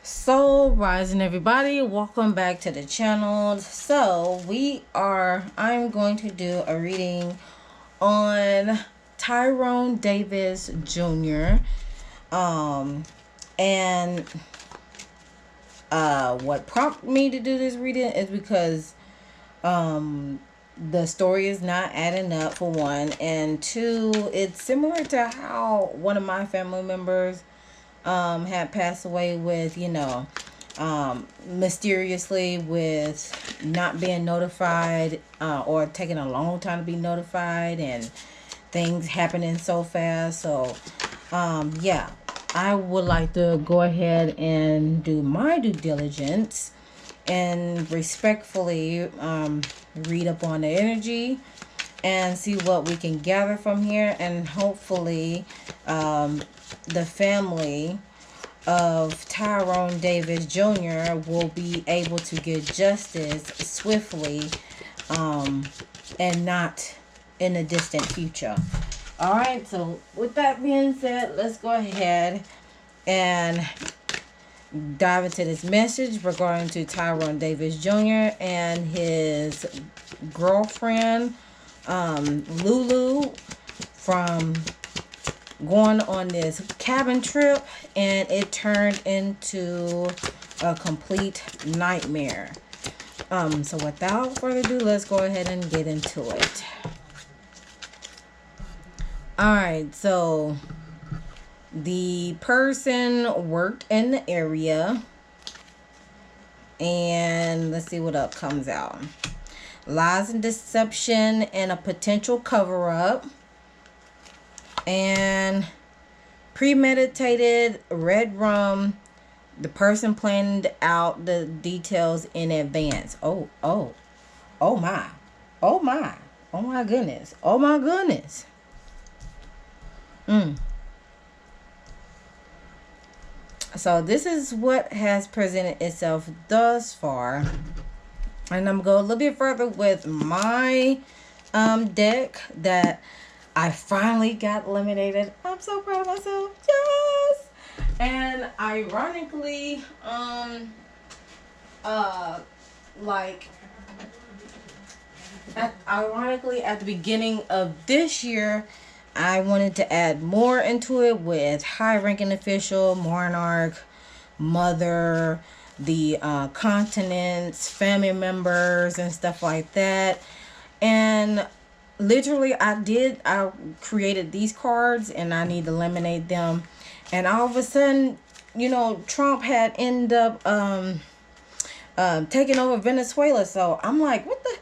So rising everybody, welcome back to the channel. So I'm going to do a reading on Tyrone Davis Jr. And what prompted me to do this reading is because the story is not adding up, for one, and two, it's similar to how one of my family members had passed away with, mysteriously, with not being notified, or taking a long time to be notified, and things happening so fast. So yeah, I would like to go ahead and do my due diligence and respectfully read up on the energy and see what we can gather from here, and hopefully the family of Tyrone Davis Jr. will be able to get justice swiftly, and not in the distant future. Alright, so with that being said, let's go ahead and dive into this message regarding to Tyrone Davis Jr. and his girlfriend, LULU, from going on this cabin trip, and it turned into a complete nightmare. So without further ado, let's go ahead and get into it. Alright, so the person worked in the area, and let's see what up comes out. Lies and deception and a potential cover-up, and premeditated red rum. The person planned out the details in advance. Oh my. Oh my. Oh my goodness. Oh my goodness. So this is what has presented itself thus far. And I'm going to go a little bit further with my deck that I finally got eliminated. I'm so proud of myself. Yes! And ironically, at the beginning of this year, I wanted to add more into it with high-ranking official, monarch, mother, the continents, family members, and stuff like that. And literally, I created these cards, and I need to eliminate them. And all of a sudden, Trump had ended up taking over Venezuela. So I'm like, what the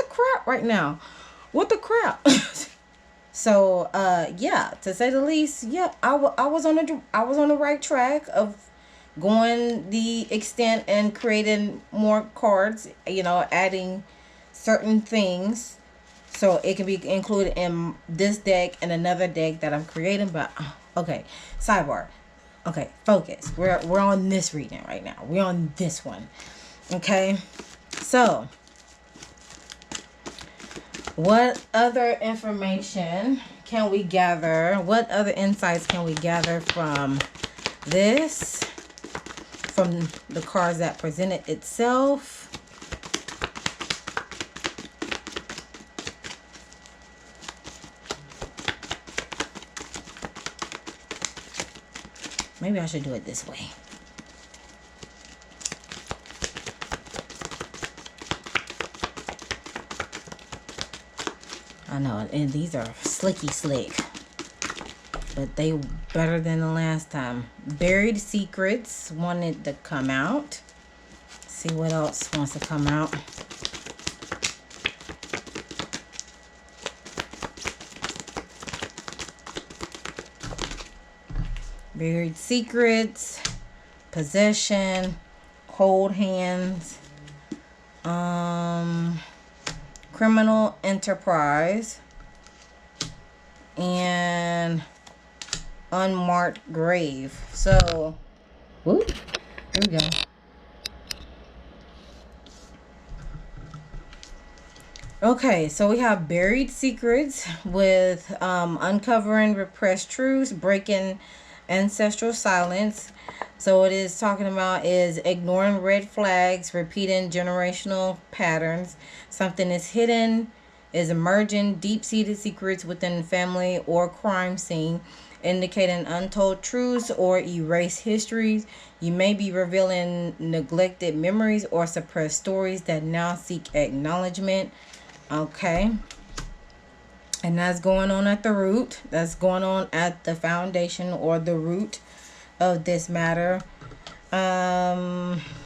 crap right now? What the crap? So yeah, to say the least, yeah, I was on the right track of going the extent and creating more cards, adding certain things so it can be included in this deck and another deck that I'm creating. But okay, sidebar. Okay, focus. We're on this reading right now. We're on this one. Okay, so what other information can we gather? What other insights can we gather from this? From the cards that presented itself? Maybe I should do it this way. I know, and these are slicky slick, but they better than the last time. Buried secrets wanted to come out. See what else wants to come out. Buried secrets, possession, cold hands, criminal enterprise, and unmarked grave. So, whoop, here we go. Okay, so we have buried secrets with uncovering repressed truths, breaking ancestral silence. So what it's talking about is ignoring red flags, repeating generational patterns. Something is hidden, is emerging deep-seated secrets within family or crime scene, indicating untold truths or erased histories. You may be revealing neglected memories or suppressed stories that now seek acknowledgement. Okay. And that's going on at the root. That's going on at the foundation or the root of this matter.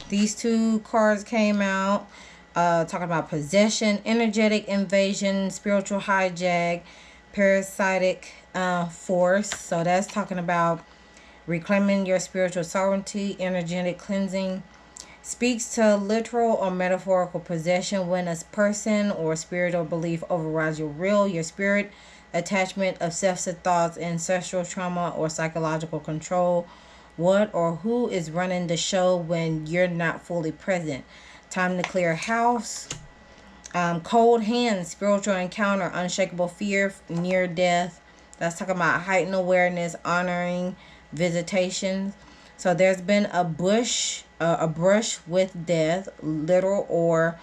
These two cards came out talking about possession, energetic invasion, spiritual hijack, parasitic force. So that's talking about reclaiming your spiritual sovereignty, energetic cleansing. Speaks to literal or metaphorical possession when a person or spirit or belief overrides your will, your spirit, attachment, obsessive thoughts, ancestral trauma, or psychological control. What or who is running the show when you're not fully present? Time to clear house. Cold hands, spiritual encounter, unshakable fear, near death. That's talking about heightened awareness, honoring visitations. So there's been a brush with death, literal or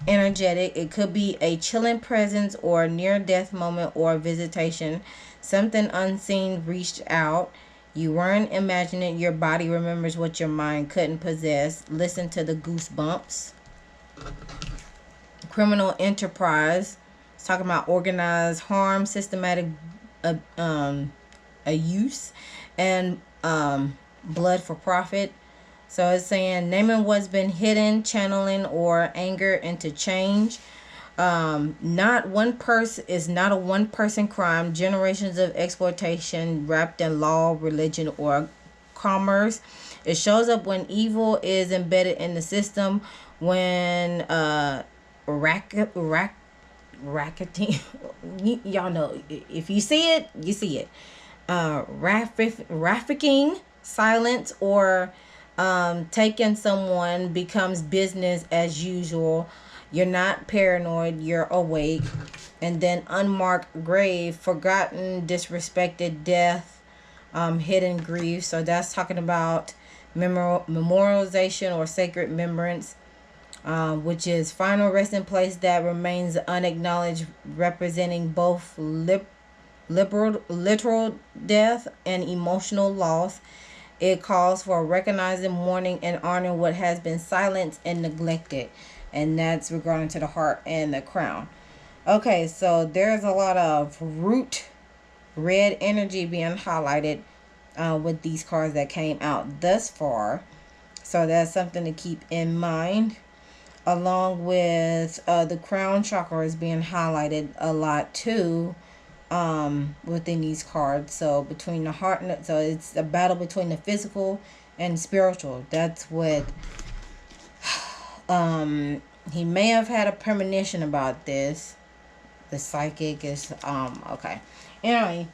energetic. It could be a chilling presence or a near-death moment or visitation. Something unseen reached out. You weren't imagining. Your body remembers what your mind couldn't possess. Listen to the goosebumps. Criminal enterprise. It's talking about organized harm, systematic use, and blood for profit. So it's saying naming what's been hidden, channeling or anger into change. Not one person is not a one person crime. Generations of exploitation wrapped in law, religion, or commerce. It shows up when evil is embedded in the system, when racketing. Y'all know, if you see it, you see it. Trafficking, silence, or taking someone becomes business as usual. You're not paranoid, you're awake. And then unmarked grave, forgotten, disrespected, death, hidden grief. So that's talking about memorialization or sacred remembrance, which is final resting place that remains unacknowledged, representing both literal death and emotional loss. It calls for recognizing, mourning, and honoring what has been silenced and neglected. And that's regarding to the heart and the crown. Okay, so there's a lot of root red energy being highlighted with these cards that came out thus far. So that's something to keep in mind. Along with the crown chakra is being highlighted a lot too within these cards. So between the heart and so it's a battle between the physical and spiritual. That's what he may have had a premonition about this. The psychic is okay. Anyway,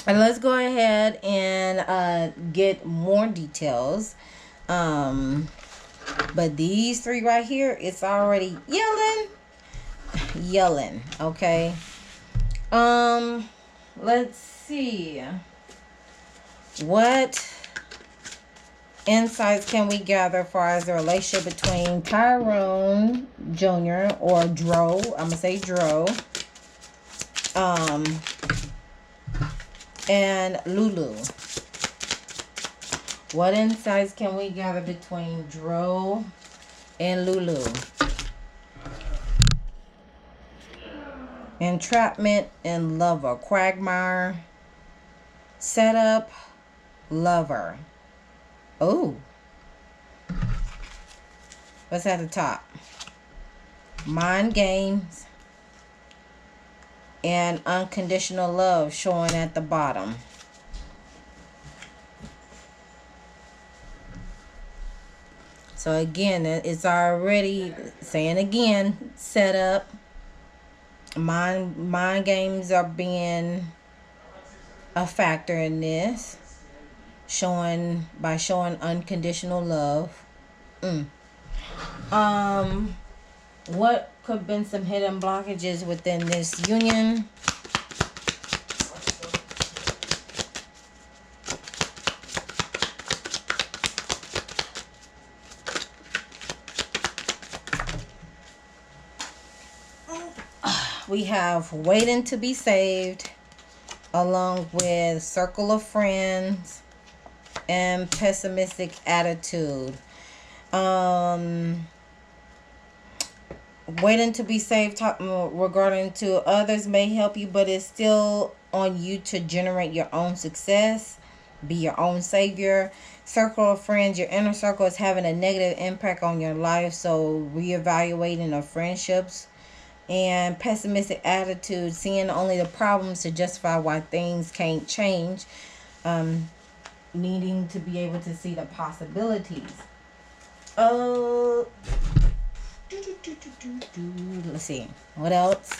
and let's go ahead and get more details. But these three right here, it's already yelling. Okay. Let's see. What insights can we gather as far as the relationship between Tyrone Jr. or Dro? I'm gonna say Dro. And LULU. What insights can we gather between Dro and LULU? Entrapment and lover. Quagmire. Setup. Lover. Oh. What's at the top? Mind games. And unconditional love showing at the bottom. So again, it's already saying again, set up. Mind games are being a factor in this. Showing unconditional love. What could have been some hidden blockages within this union? we have waiting to be saved, along with circle of friends and pessimistic attitude. Waiting to be saved regarding to others may help you, but it's still on you to generate your own success, be your own savior. Circle of friends, your inner circle is having a negative impact on your life, so reevaluating of friendships. And pessimistic attitude, seeing only the problems to justify why things can't change. Needing to be able to see the possibilities. Let's see. What else?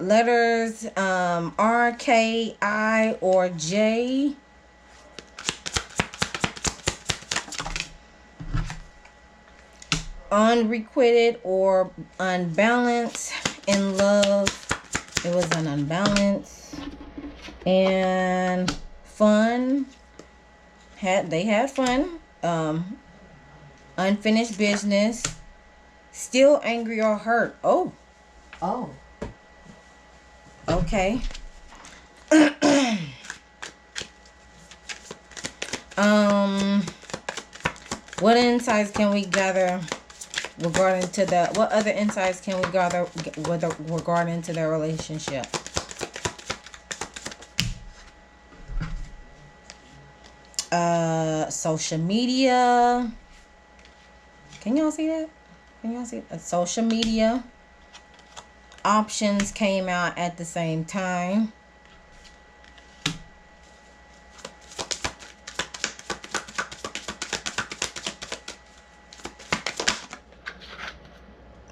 Letters R, K, I, or J. Unrequited or unbalanced in love. It was an unbalance. And fun. They had fun. Unfinished business. Still angry or hurt. Oh. Okay. What insights can we gather regarding to the, what other insights can we gather regarding to their relationship? Social media. Can y'all see that? Can y'all see that? Social media options came out at the same time.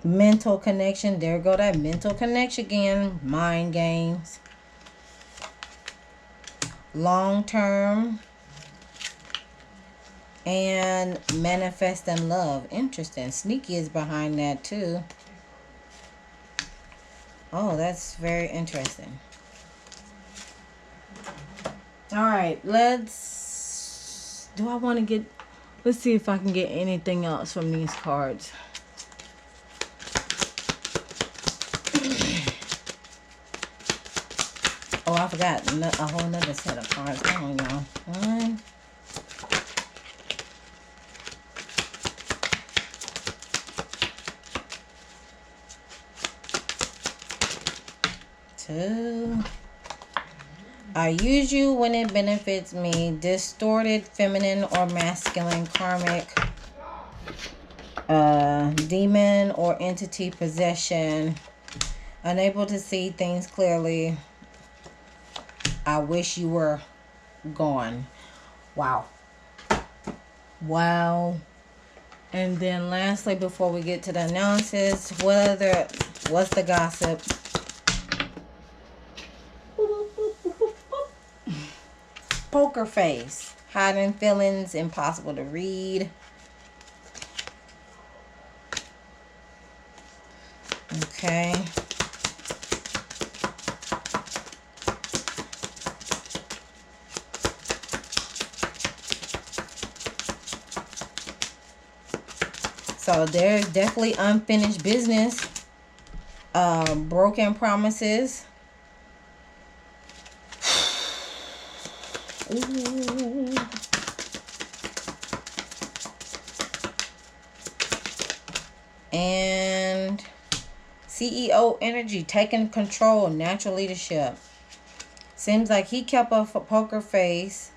Mental connection. There go that mental connection again. Mind games. Long term. And manifesting love. Interesting. Sneaky is behind that too. Oh, that's very interesting. All right, let's see if I can get anything else from these cards. Oh, I forgot a whole nother set of cards. Hold on, y'all. 1, 2. I use you when it benefits me. Distorted feminine or masculine karmic. Demon or entity possession. Unable to see things clearly. I wish you were gone. Wow. And then lastly, before we get to the analysis, what's the gossip? Poker face. Hiding feelings, impossible to read. Okay. So there's definitely unfinished business. Broken promises. Ooh. And CEO energy, taking control, natural leadership. Seems like he kept up a poker face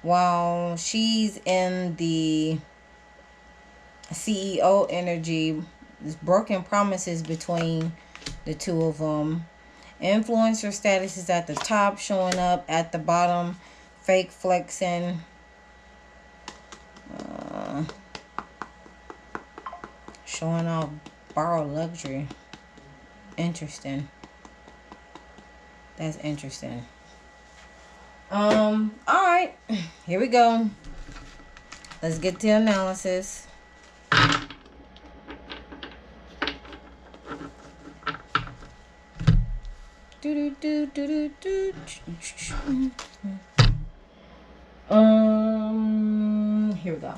while she's in the CEO energy. There's broken promises between the two of them. Influencer status is at the top, showing up at the bottom. Fake flexing. Showing off borrowed luxury. Interesting. That's interesting. Alright. Here we go. Let's get to the analysis. Here we go.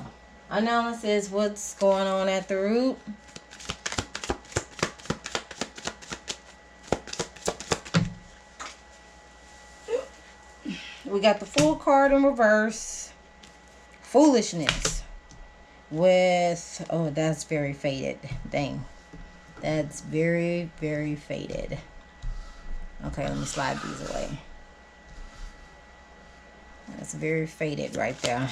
Analysis, what's going on at the root? We got the Fool card in reverse. Foolishness. With, oh, that's very faded. Dang. That's very, very faded. Okay, let me slide these away. That's very faded right there.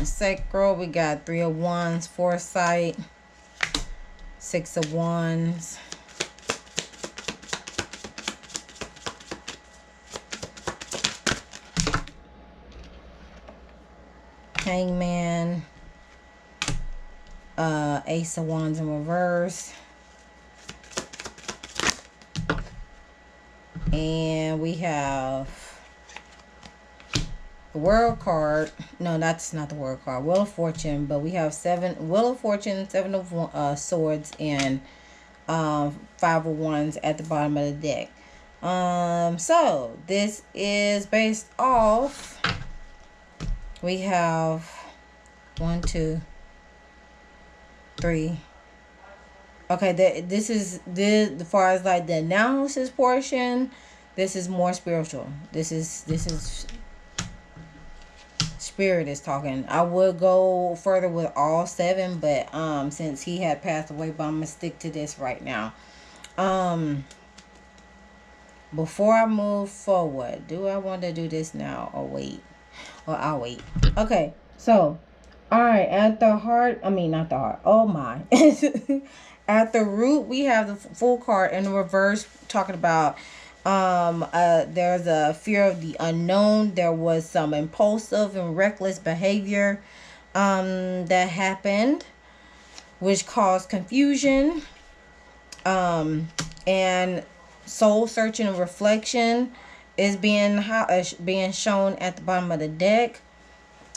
Sacral, we got 3 of Wands, Foresight, 6 of Wands. Hangman, Ace of Wands in reverse. And we have the World card. No, that's not the World card. Wheel of Fortune, but we have Wheel of Fortune, 7 of Swords, and 5 of Wands at the bottom of the deck. So this is based off. We have 1, 2, 3. Okay, this is as far as like the analysis portion. This is more spiritual. This is Spirit is talking. I would go further with all 7, but since he had passed away, but I'm gonna stick to this right now. Before I move forward, do I want to do this now or wait? Well, I'll wait. Okay, so all right, at the heart, I mean not the heart. Oh my. At the root, we have the Fool card in reverse, talking about there's a fear of the unknown. There was some impulsive and reckless behavior that happened, which caused confusion, and soul searching and reflection is being shown at the bottom of the deck.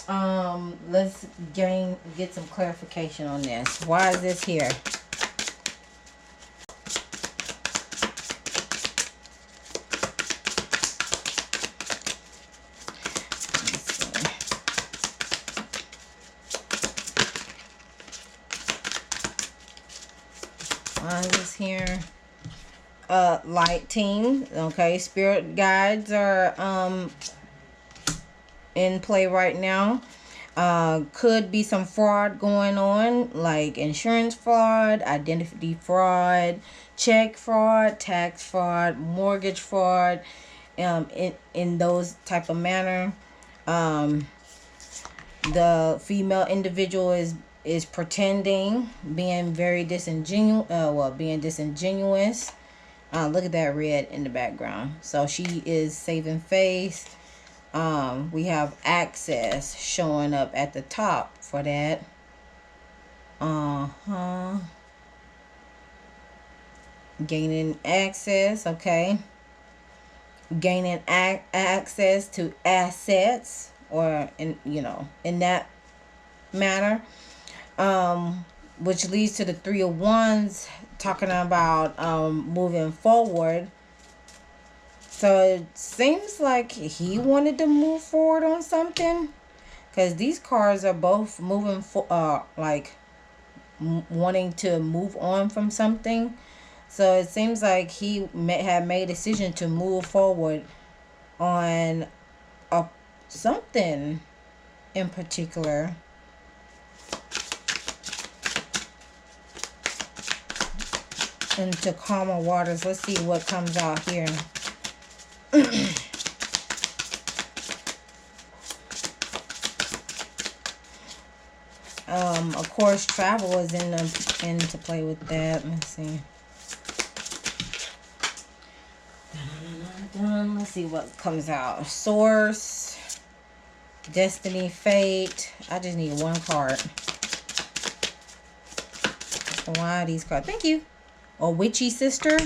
Let's get some clarification on this. Why is this here? Why is this here? Light team. Okay, spirit guides are in play right now. Could be some fraud going on, like insurance fraud, identity fraud, check fraud, tax fraud, mortgage fraud, in those type of manner. The female individual is pretending, being very disingenuous. Being disingenuous. Look at that red in the background. So she is saving face. We have access showing up at the top for that. Gaining access, okay. Gaining access to assets, or in that matter. Which leads to the 3 of Wands, talking about moving forward. So it seems like he wanted to move forward on something, because these cards are both moving wanting to move on from something. So it seems like he had made a decision to move forward on something in particular. Into calmer waters. Let's see what comes out here. Of course, travel is into play with that. Let's see. Let's see what comes out. Source, destiny, fate. I just need one card. Why are these cards? Thank you. Or witchy sister.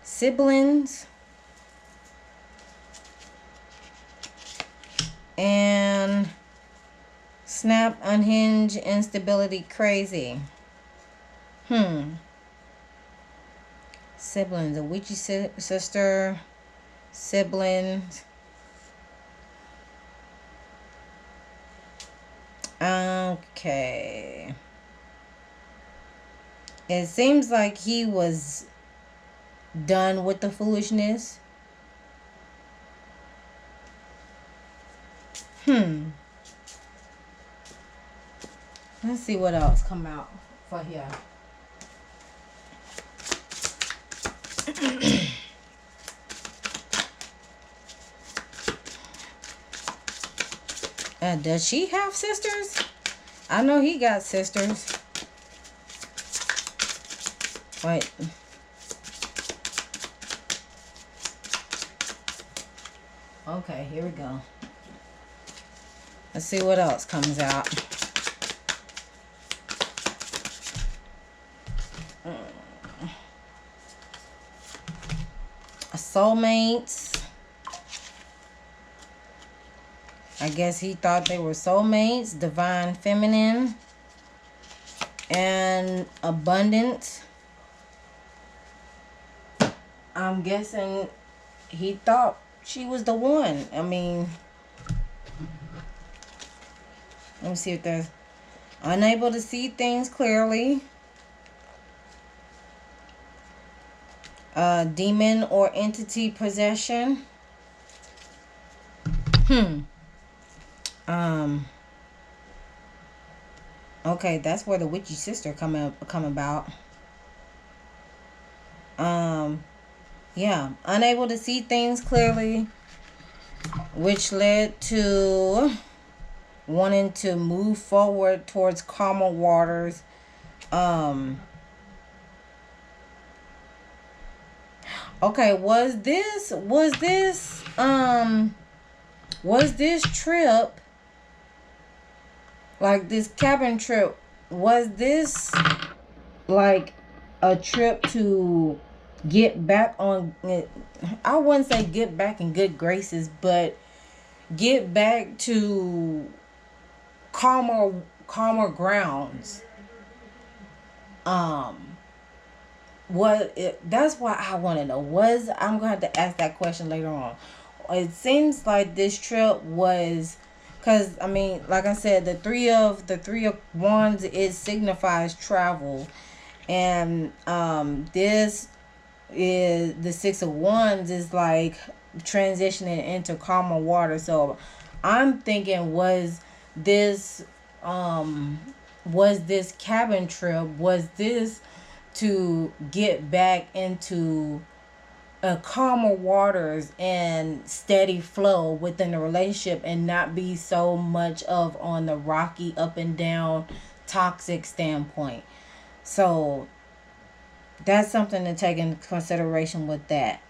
Siblings. And snap, unhinged, instability, crazy. Siblings, a witchy sister, siblings. Okay. It seems like he was done with the foolishness. Let's see what else come out for here. Does she have sisters? I know he got sisters. Wait. Okay, here we go. Let's see what else comes out. Soulmates. I guess he thought they were soulmates. Divine feminine. And abundance. I'm guessing he thought she was the one. I mean, let me see if there's unable to see things clearly. Demon or entity possession. Okay, that's where the witchy sister come about. Yeah, unable to see things clearly, which led to wanting to move forward towards calmer waters. Okay, was this trip, like this cabin trip, was this like a trip to get back on, I wouldn't say get back in good graces, but get back to calmer grounds? That's why I want to know. I'm gonna have to ask that question later on. It seems like this trip was, because I mean, like I said, the three of wands, it signifies travel, and this is the 6 of wands, is like transitioning into calmer water. So I'm thinking, was this cabin trip, was this to get back into calmer waters and steady flow within the relationship, and not be so much of on the rocky up and down toxic standpoint? So that's something to take into consideration with that.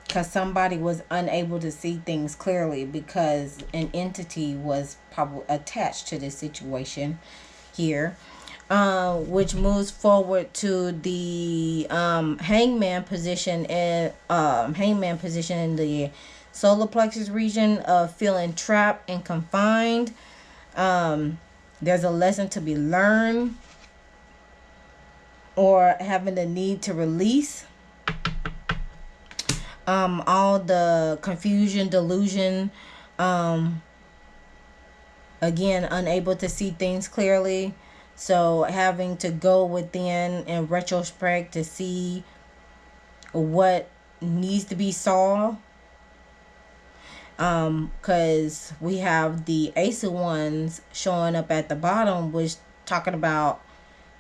Because somebody was unable to see things clearly because an entity was probably attached to this situation here. Which moves forward to the hangman position, and hangman position in the solar plexus region of feeling trapped and confined. There's a lesson to be learned, or having the need to release. All the confusion, delusion, again, unable to see things clearly. So having to go within in retrospect to see what needs to be saw. Because we have the Ace of Wands showing up at the bottom, which talking about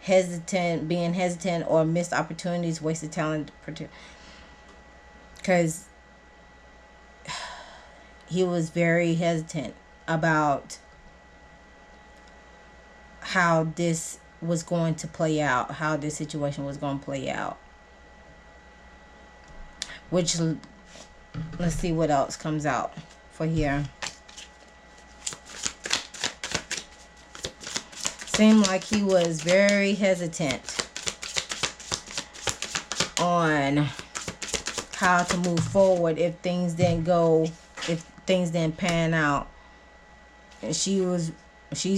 being hesitant or missed opportunities, wasted talent. Because he was very hesitant about how this was going to play out, how this situation was going to play out. Which, let's see what else comes out for here. Seemed like he was very hesitant on how to move forward if things didn't go if things didn't pan out. She's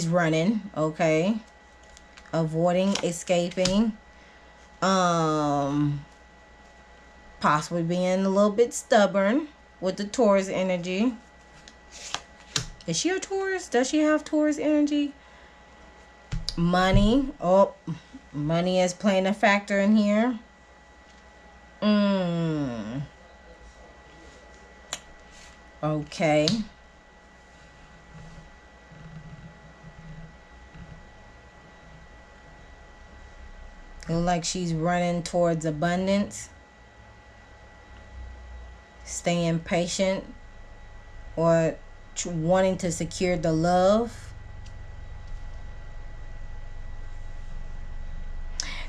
running, okay, avoiding, escaping, possibly being a little bit stubborn with the Taurus energy. Is she a Taurus? Does she have Taurus energy? Money. Oh, money is playing a factor in here. Okay. Look like she's running towards abundance. Staying patient. Or wanting to secure the love.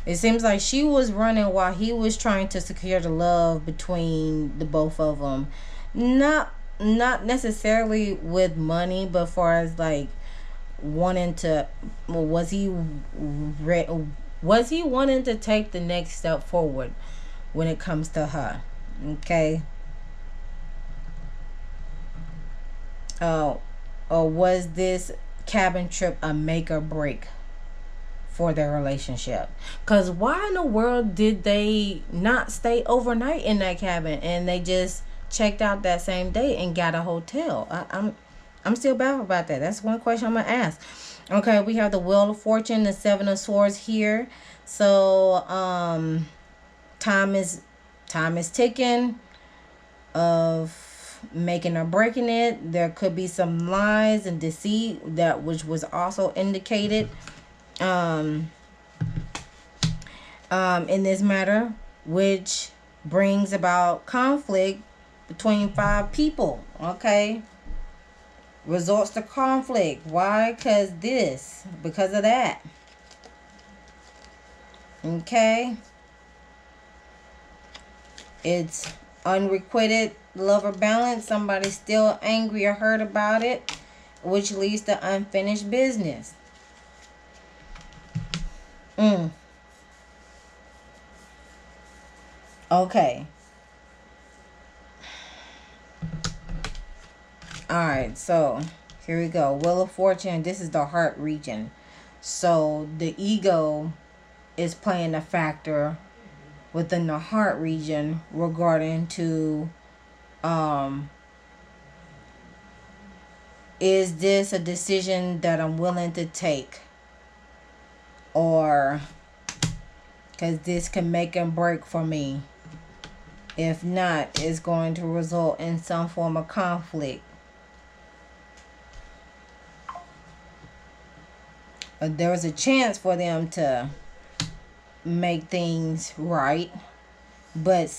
It seems like she was running while he was trying to secure the love between the both of them. Not necessarily with money, but far as like wanting to, was he wanting to take the next step forward when it comes to her? Okay. Or was this cabin trip a make or break for their relationship? Because why in the world did they not stay overnight in that cabin and they just checked out that same day and got a hotel? I'm still baffled about that. That's one question I'm gonna ask. Okay, we have the Wheel of Fortune, the Seven of Swords here. So time is ticking of making or breaking it. There could be some lies and deceit, that which was also indicated in this matter, which brings about conflict between 5 people. Okay, results to conflict. Why? Because of that. Okay, it's unrequited lover balance. Somebody's still angry or hurt about it, which leads to unfinished business. Okay. Alright, so here we go. Wheel of Fortune. This is the heart region. So the ego is playing a factor within the heart region regarding to is this a decision that I'm willing to take, or because this can make and break for me. If not, it's going to result in some form of conflict. There was a chance for them to make things right, but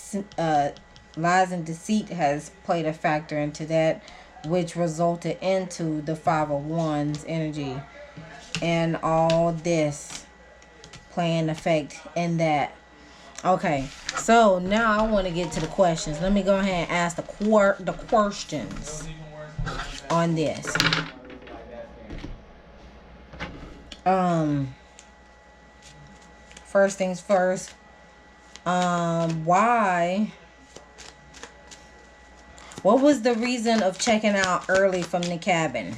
lies and deceit has played a factor into that, which resulted into the Five of Wands energy, and all this playing effect in that. Okay, so now I want to get to the questions. Let me go ahead and ask the questions on this. First things first. Why? What was the reason of checking out early from the cabin?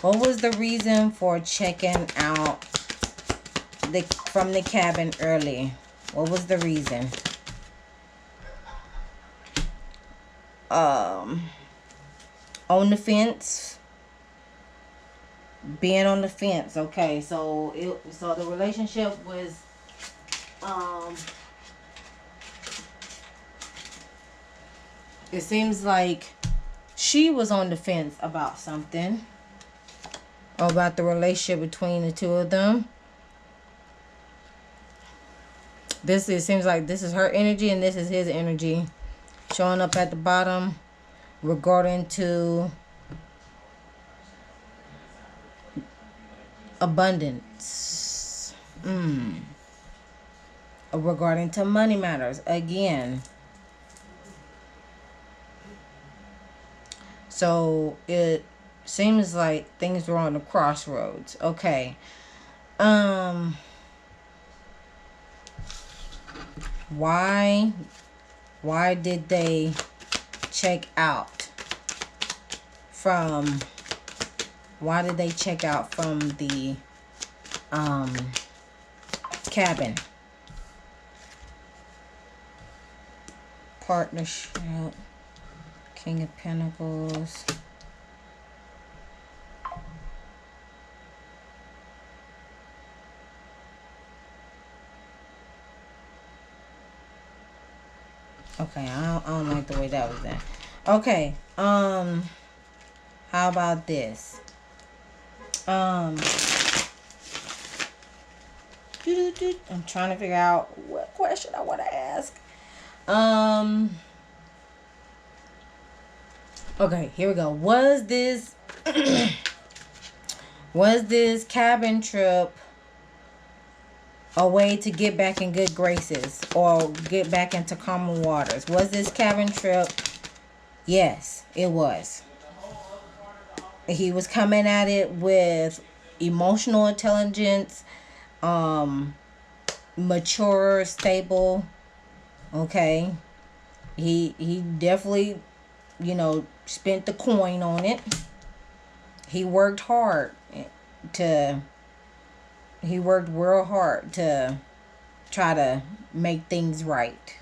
What was the reason for checking out from the cabin early? What was the reason? On the fence. Being on the fence. Okay, so the relationship was it seems like she was on the fence about something, about the relationship between the two of them. It seems like this is her energy and this is his energy showing up at the bottom regarding to abundance. Regarding to money matters again. So it seems like things were on the crossroads. Okay. Why did they check out from, why did they check out from the cabin? Partnership, King of Pentacles. Okay, I don't like the way that was done. Okay, how about this? I'm trying to figure out what question I want to ask. Okay, here we go. Was this was this cabin trip a way to get back in good graces or get back into calmer waters? Was this cabin trip? Yes, it was. He was coming at it with emotional intelligence, mature, stable. Okay. He definitely, you know, spent the coin on it. He worked hard he worked real hard to try to make things right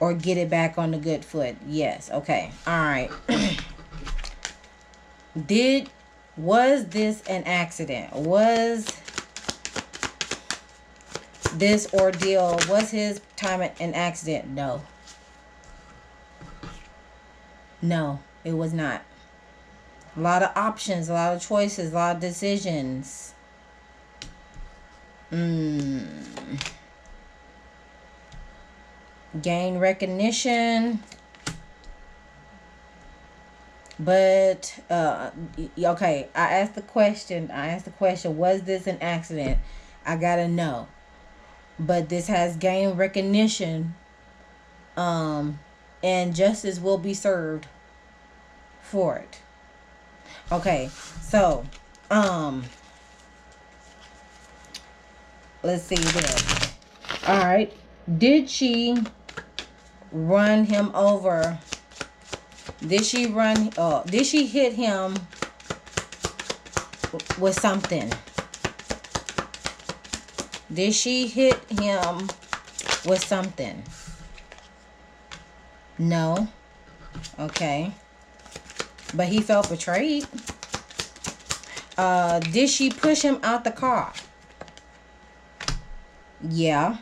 or get it back on the good foot. Yes. Okay. All right. Was this an accident? Was this ordeal, was his time an accident? No. No, it was not. A lot of options, a lot of choices, a lot of decisions. Gain recognition. But okay, I asked the question, was this an accident? I gotta know. But this has gained recognition, and justice will be served for it. Okay, so let's see this. All right, did she run him over? Did she hit him with something? Did she hit him with something? No. Okay. But he felt betrayed. Did she push him out the car? Yeah.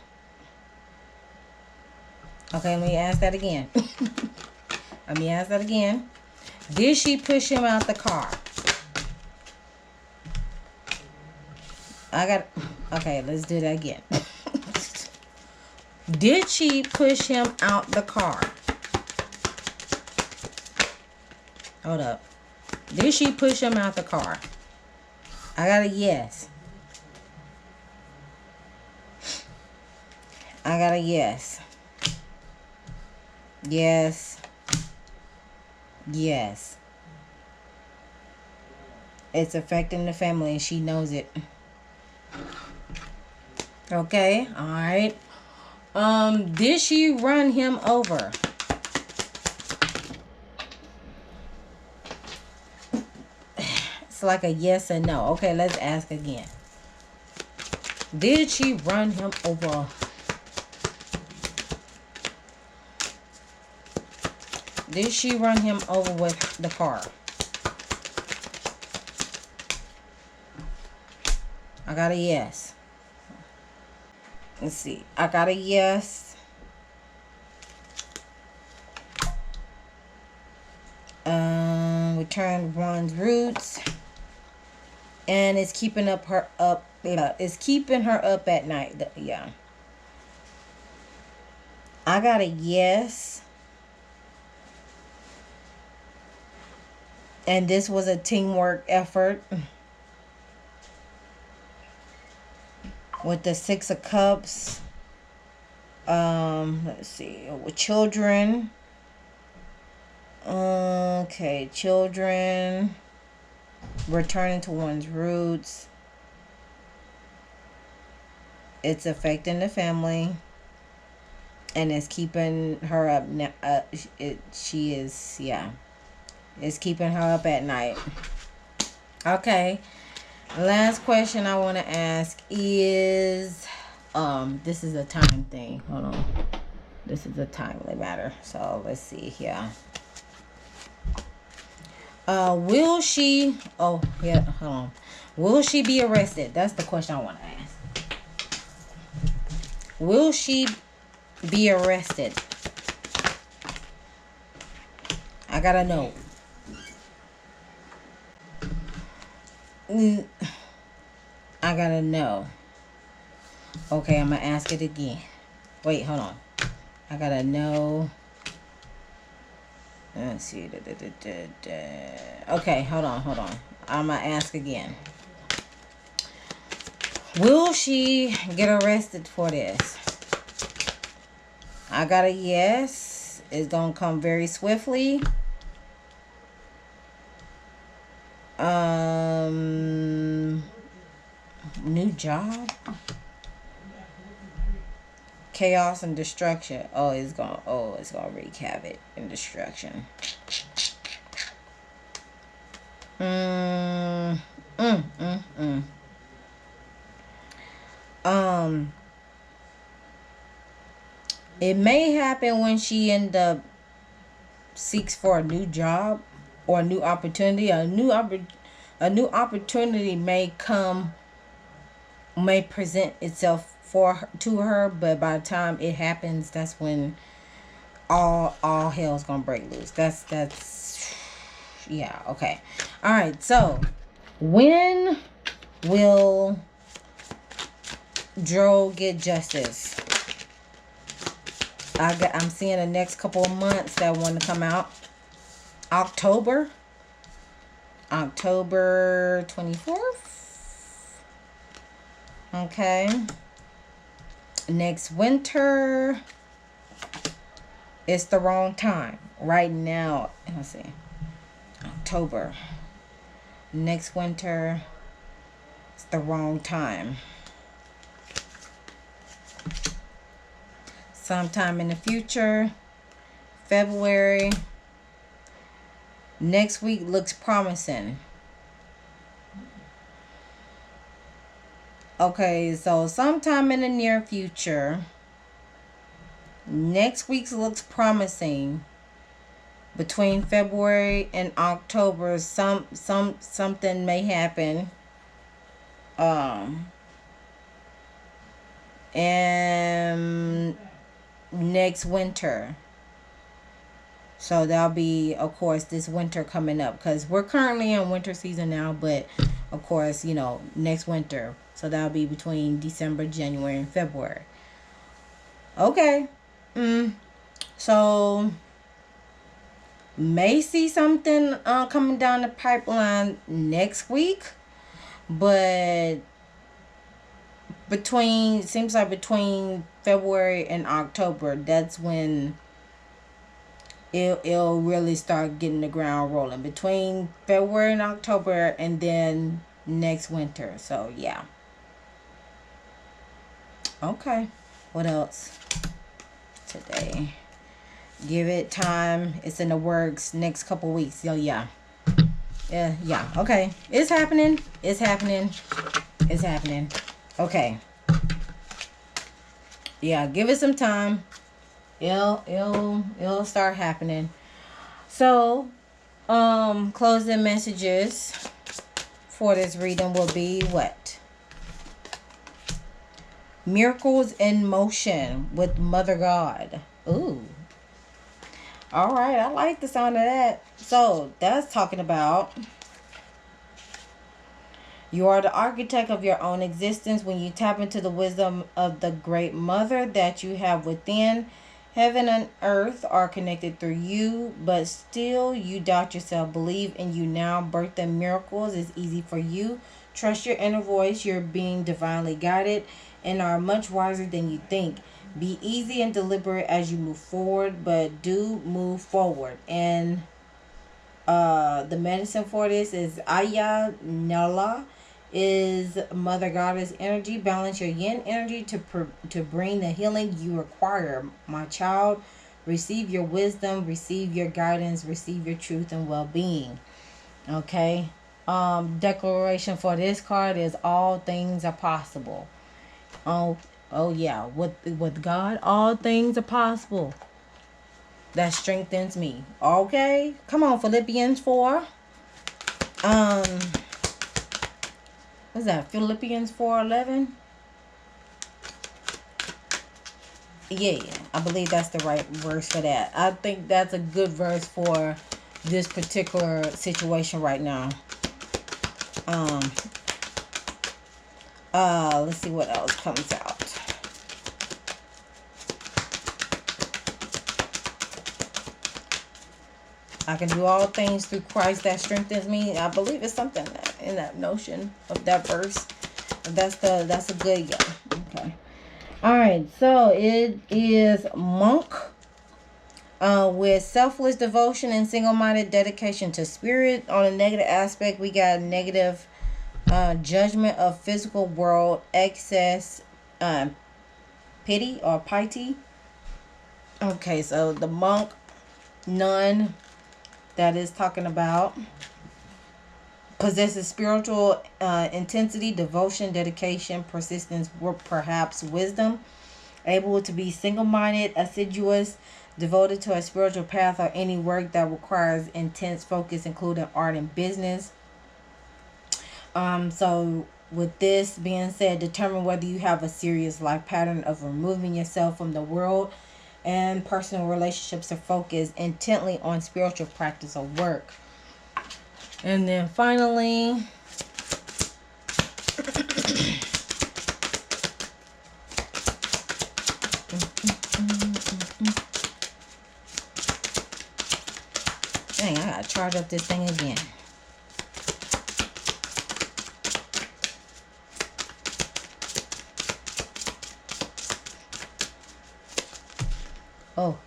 Okay, let me ask that again. Did she push him out the car? Okay, let's do that again. Did she push him out the car? Hold up. Did she push him out the car? I got a yes. I got a yes. Yes. Yes. It's affecting the family and she knows it. Okay, all right. Did she run him over? It's like a yes and no. Okay, let's ask again. Did she run him over? Did she run him over with the car? I got a yes. Let's see. I got a yes. Returned one's roots. And it's keeping her up at night. Yeah. I got a yes. And this was a teamwork effort. With the 6 of Cups. Let's see. With children. Okay, children. Returning to one's roots. It's affecting the family. and it's keeping her up now. She is, yeah, it's keeping her up at night. Okay, last question I want to ask is, this is a time thing. Hold on, this is a timely matter. So let's see here. Will she? Oh yeah, hold on. Will she be arrested? That's the question I want to ask. Will she be arrested? I gotta know. I gotta know. Okay, I'm gonna ask it again. Wait, hold on. I gotta know. Let's see. Okay, hold on. I'm gonna ask again. Will she get arrested for this? I got a yes. It's gonna come very swiftly. New job. Chaos and destruction. It's gonna wreak havoc and destruction. It may happen when she end up seeks for a new job or a new opportunity. A new opportunity may present itself to her, but by the time it happens, that's when all hell's gonna break loose. That's yeah, okay. All right, so when will Dro get justice? I'm seeing the next couple of months that want to come out. October 24th. Okay. Next winter. It's the wrong time. Right now, let's see. October. Next winter. It's the wrong time. Sometime in the future. February. Next week looks promising. Okay, so sometime in the near future. Next week looks promising. Between February and October, something may happen. And next winter. So that'll be, of course, this winter coming up, because we're currently in winter season now, but of course, next winter. So that'll be between December, January, and February. Okay. So may see something coming down the pipeline next week, but seems like between February and October, that's when it'll really start getting the ground rolling. Between February and October, and then next winter. So yeah. Okay, what else today? Give it time. It's in the works. Next couple weeks. Yeah. Okay, it's happening. Okay. Yeah, give it some time. It'll start happening. So, closing messages for this reading will be what? Miracles in motion with Mother God. Ooh. All right, I like the sound of that. So, that's talking about you are the architect of your own existence. When you tap into the wisdom of the great mother that you have within, heaven and earth are connected through you, but still you doubt yourself. Believe in you now. Birth and miracles is easy for you. Trust your inner voice. You're being divinely guided and are much wiser than you think. Be easy and deliberate as you move forward, but do move forward. And the medicine for this is Aya Nala. is Mother Goddess energy. Balance your yin energy to bring the healing you require. My child, receive your wisdom, receive your guidance, receive your truth and well-being. Okay. Declaration for this card is all things are possible. Oh yeah, with God, all things are possible. That strengthens me. Okay, come on, Philippians 4. What's that? Philippians 4:11. Yeah, I believe that's the right verse for that. I think that's a good verse for this particular situation right now. Let's see what else comes out. I can do all things through Christ that strengthens me. I believe it's something in that notion of that verse. That's a good, yeah. Okay. All right. So it is monk. With selfless devotion and single-minded dedication to spirit. On a negative aspect, we got negative judgment of physical world, excess pity or piety. Okay, so the monk, nun, that is talking about possesses spiritual intensity, devotion, dedication, persistence, or perhaps wisdom, able to be single-minded, assiduous, devoted to a spiritual path or any work that requires intense focus, including art and business. So with this being said, determine whether you have a serious life pattern of removing yourself from the world and personal relationships to focus intently on spiritual practice or work. And then finally, dang, I gotta charge up this thing again. Oh.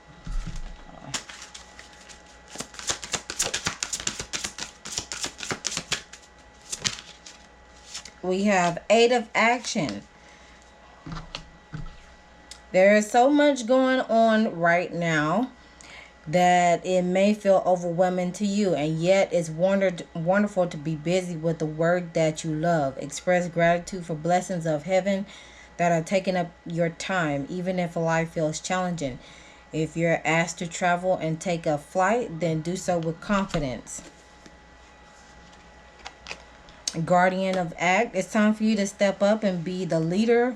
We have 8 of action. There is so much going on right now that it may feel overwhelming to you, and yet it's wonderful to be busy with the work that you love. Express gratitude for blessings of heaven that are taking up your time, even if life feels challenging. If you're asked to travel and take a flight, then do so with confidence. Guardian of act, it's time for you to step up and be the leader.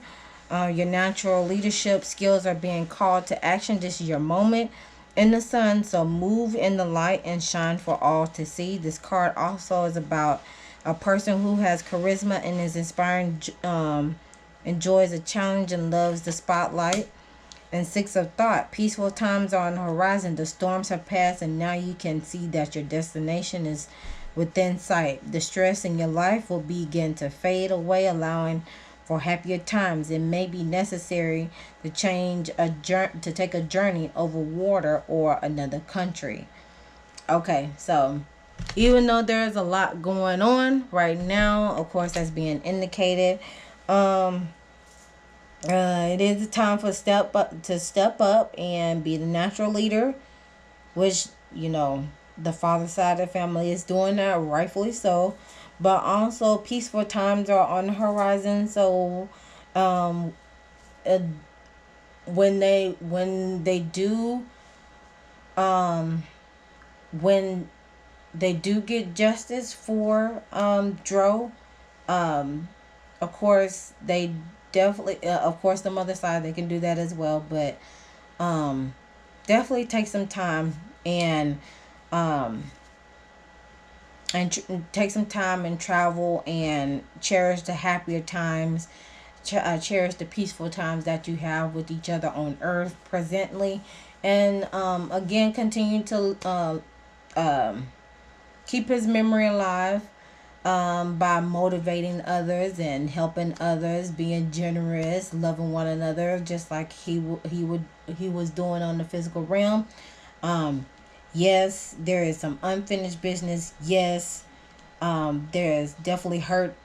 Your natural leadership skills are being called to action. This is your moment in the sun, so move in the light and shine for all to see. This card also is about a person who has charisma and is inspiring, enjoys a challenge and loves the spotlight. And 6 of thought, peaceful times are on the horizon. The storms have passed and now you can see that your destination is within sight. The stress in your life will begin to fade away, allowing for happier times. It may be necessary to take a journey over water or another country. Okay, so even though there's a lot going on right now, of course that's being indicated. It is a time for step up and be the natural leader, which, you know, the father side of the family is doing that, rightfully so. But also peaceful times are on the horizon. So when they do get justice for Dro, of course they definitely of course the mother side, they can do that as well, but definitely take some time and take some time and travel and cherish the happier times, cherish the peaceful times that you have with each other on earth presently. And again, continue to keep his memory alive by motivating others and helping others, being generous, loving one another, just like he was doing on the physical realm. Yes, there is some unfinished business. Yes, There's definitely hurt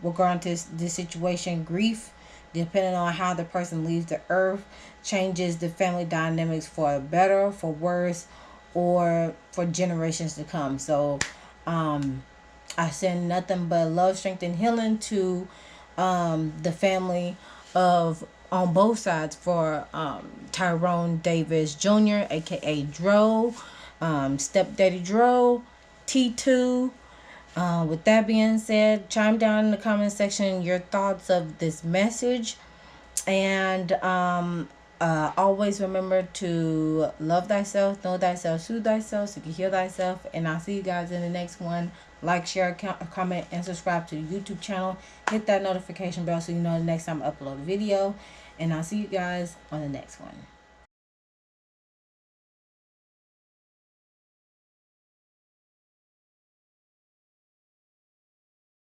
regarding this situation, grief, depending on how the person leaves the earth, changes the family dynamics for better, for worse, or for generations to come. So I send nothing but love, strength, and healing to the family of on both sides for Tyrone Davis Jr., aka Dro, stepdaddy Dro, T2. With that being said, chime down in the comment section your thoughts of this message, and always remember to love thyself, know thyself, soothe thyself, so you can heal thyself. And I'll see you guys in the next one. Like, share, comment, and subscribe to the YouTube channel. Hit that notification bell so you know the next time I upload a video. And I'll see you guys on the next one.